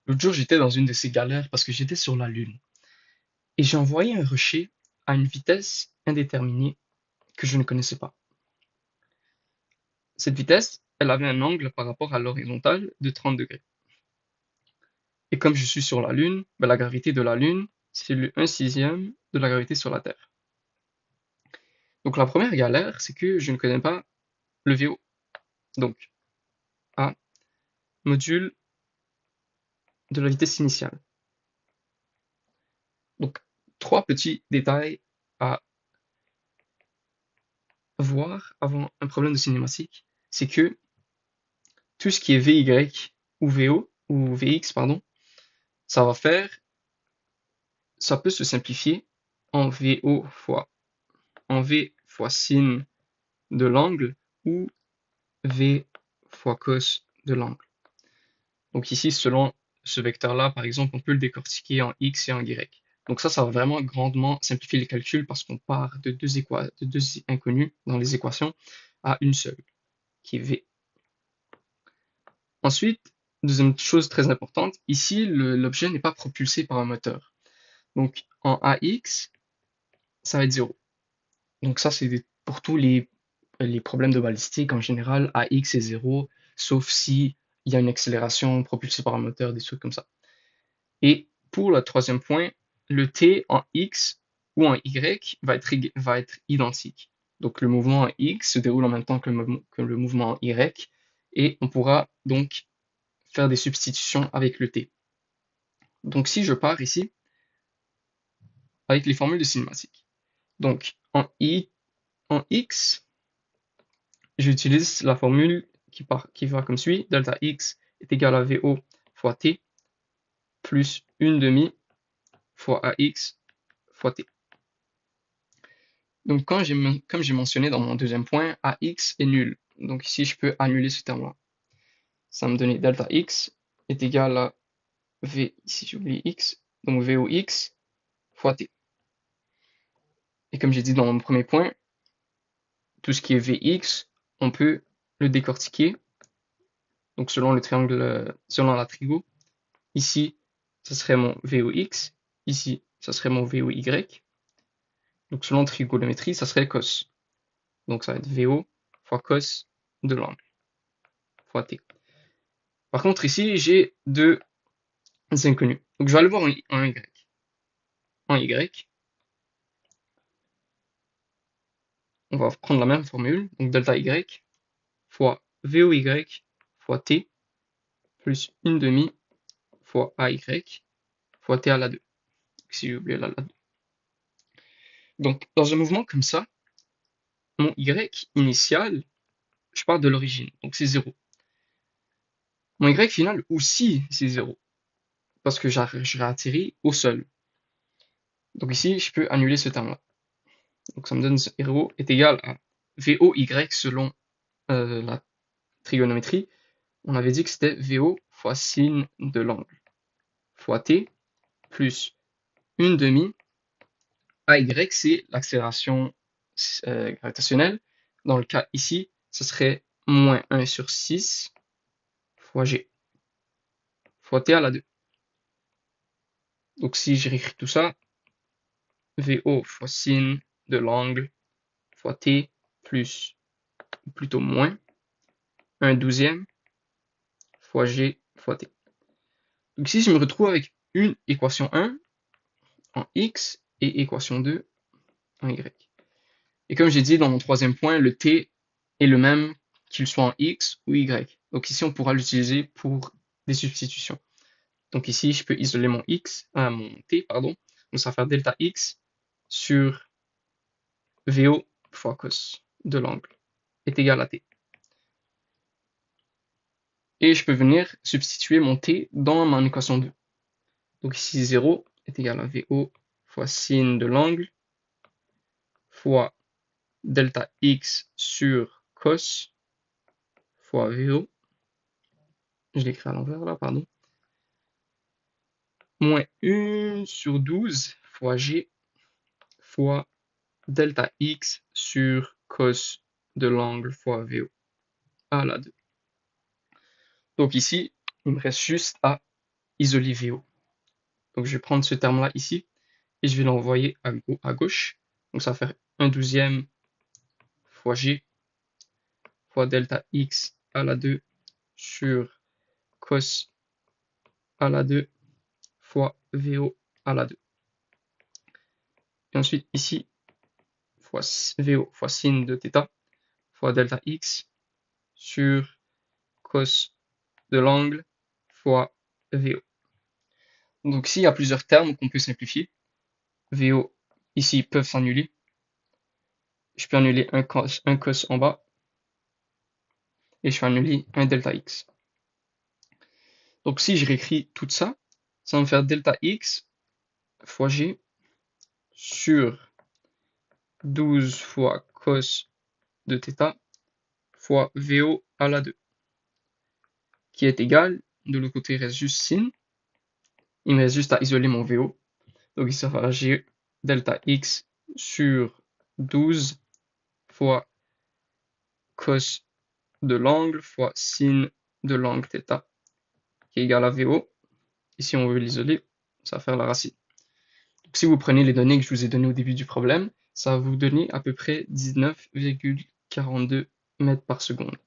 L'autre jour, j'étais dans une de ces galères parce que j'étais sur la Lune et j'ai envoyé un rocher à une vitesse indéterminée que je ne connaissais pas. Cette vitesse, elle avait un angle par rapport à l'horizontale de 30 degrés. Et comme je suis sur la Lune, ben, la gravité de la Lune, c'est le 1/6 de la gravité sur la Terre. Donc la première galère, c'est que je ne connais pas le VO. Donc, A, module de la vitesse initiale. Donc, trois petits détails à voir avant un problème de cinématique, c'est que tout ce qui est VY ou VO ou VX, pardon, ça va faire, ça peut se simplifier en VO fois, en V fois sin de l'angle ou V fois cos de l'angle. Donc ici, selon ce vecteur-là, par exemple, on peut le décortiquer en X et en Y. Donc ça va vraiment grandement simplifier les calculs parce qu'on part de deux inconnus dans les équations à une seule, qui est V. Ensuite, deuxième chose très importante, ici, l'objet n'est pas propulsé par un moteur. Donc, en AX, ça va être 0. Donc ça, c'est pour tous les problèmes de balistique en général, AX est 0, sauf si il y a une accélération propulsée par un moteur, des trucs comme ça. Et pour le troisième point, le T en X ou en Y va être identique. Donc le mouvement en X se déroule en même temps que le mouvement en Y, et on pourra donc faire des substitutions avec le T. Donc si je pars ici avec les formules de cinématique. Donc en X, j'utilise la formule qui va comme suit. Delta X est égal à VO fois T plus une demi fois AX fois T. Donc comme j'ai mentionné dans mon deuxième point, AX est nul. Donc ici, je peux annuler ce terme-là. Ça me donne delta X est égal à V, ici j'oublie X, donc VOX fois T. Et comme j'ai dit dans mon premier point, tout ce qui est Vx, on peut le décortiquer. Donc selon le triangle, selon la trigo, ici, ça serait mon Vox, ici, ça serait mon Voy. Donc selon trigonométrie, ça serait cos. Donc ça va être Vo fois cos de l'angle fois T. Par contre, ici, j'ai deux inconnus. Donc je vais aller voir en Y. En Y, on va prendre la même formule, donc delta Y fois Voy fois T plus une demi fois AY fois T à la 2. Si j'ai oublié la 2. Donc dans un mouvement comme ça, mon Y initial, je pars de l'origine, donc c'est 0. Mon Y final aussi, c'est 0, parce que j'ai atterri au sol. Donc ici, je peux annuler ce terme-là. Donc ça me donne 0 est égal à VOY selon la trigonométrie. On avait dit que c'était VO fois sin de l'angle fois T plus une demi. AY, c'est l'accélération gravitationnelle. Dans le cas ici, ce serait moins 1 sur 6 fois G fois T à la 2. Donc si je réécris tout ça, VO fois sin de l'angle fois T plus, ou plutôt moins, 1/12 fois G fois T. Donc ici, je me retrouve avec une équation 1 en X et équation 2 en Y. Et comme j'ai dit dans mon troisième point, le T est le même qu'il soit en X ou Y. Donc ici, on pourra l'utiliser pour des substitutions. Donc ici, je peux isoler mon T, pardon. Donc ça va faire delta X sur VO fois cos de l'angle est égal à T. Et je peux venir substituer mon T dans mon équation 2. Donc ici, 0 est égal à VO fois sin de l'angle fois delta X sur cos fois VO. Je l'écris à l'envers là, pardon. Moins 1 sur 12 fois G fois delta X sur cos de l'angle fois VO à la 2. Donc ici, il me reste juste à isoler VO. Donc je vais prendre ce terme-là ici et je vais l'envoyer à gauche. Donc ça va faire 1/12 fois G fois delta X à la 2 sur cos à la 2 fois VO à la 2. Et ensuite ici, fois VO fois sin de θ fois delta X sur cos de l'angle fois VO. Donc ici, il y a plusieurs termes qu'on peut simplifier. VO ici peuvent s'annuler. Je peux annuler un cos en bas et je peux annuler un delta X. Donc si je réécris tout ça, ça va me faire delta X fois G sur 12 fois cos de θ fois VO à la 2, qui est égal, de l'autre côté il reste juste sin, il me reste juste à isoler mon VO, donc ici ça va G delta X sur 12 fois cos de l'angle fois sin de l'angle θ, qui est égal à VO. Ici on veut l'isoler, ça va faire la racine. Donc si vous prenez les données que je vous ai données au début du problème, ça va vous donner à peu près 19,42 mètres par seconde.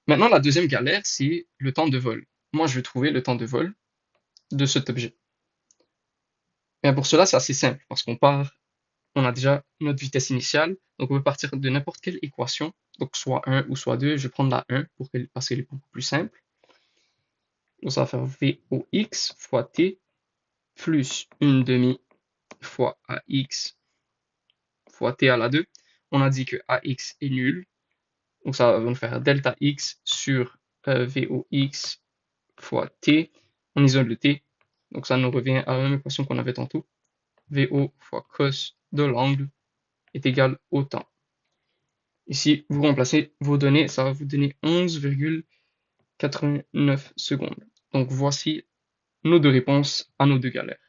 Maintenant, la deuxième galère, c'est le temps de vol. Moi, je vais trouver le temps de vol de cet objet. Et pour cela, c'est assez simple, parce qu'on a déjà notre vitesse initiale, donc on peut partir de n'importe quelle équation, donc soit 1 ou soit 2, je vais prendre la 1 parce qu'elle est beaucoup plus simple. Donc ça va faire Vox fois t plus 1/2 fois ax fois t à la 2. On a dit que ax est nul, donc ça va nous faire delta x sur Vox fois t. On isole le t, donc ça nous revient à la même équation qu'on avait tantôt. VO fois cos de l'angle est égal au temps. Ici, vous remplacez vos données, ça va vous donner 11,89 secondes. Donc voici nos deux réponses à nos deux galères.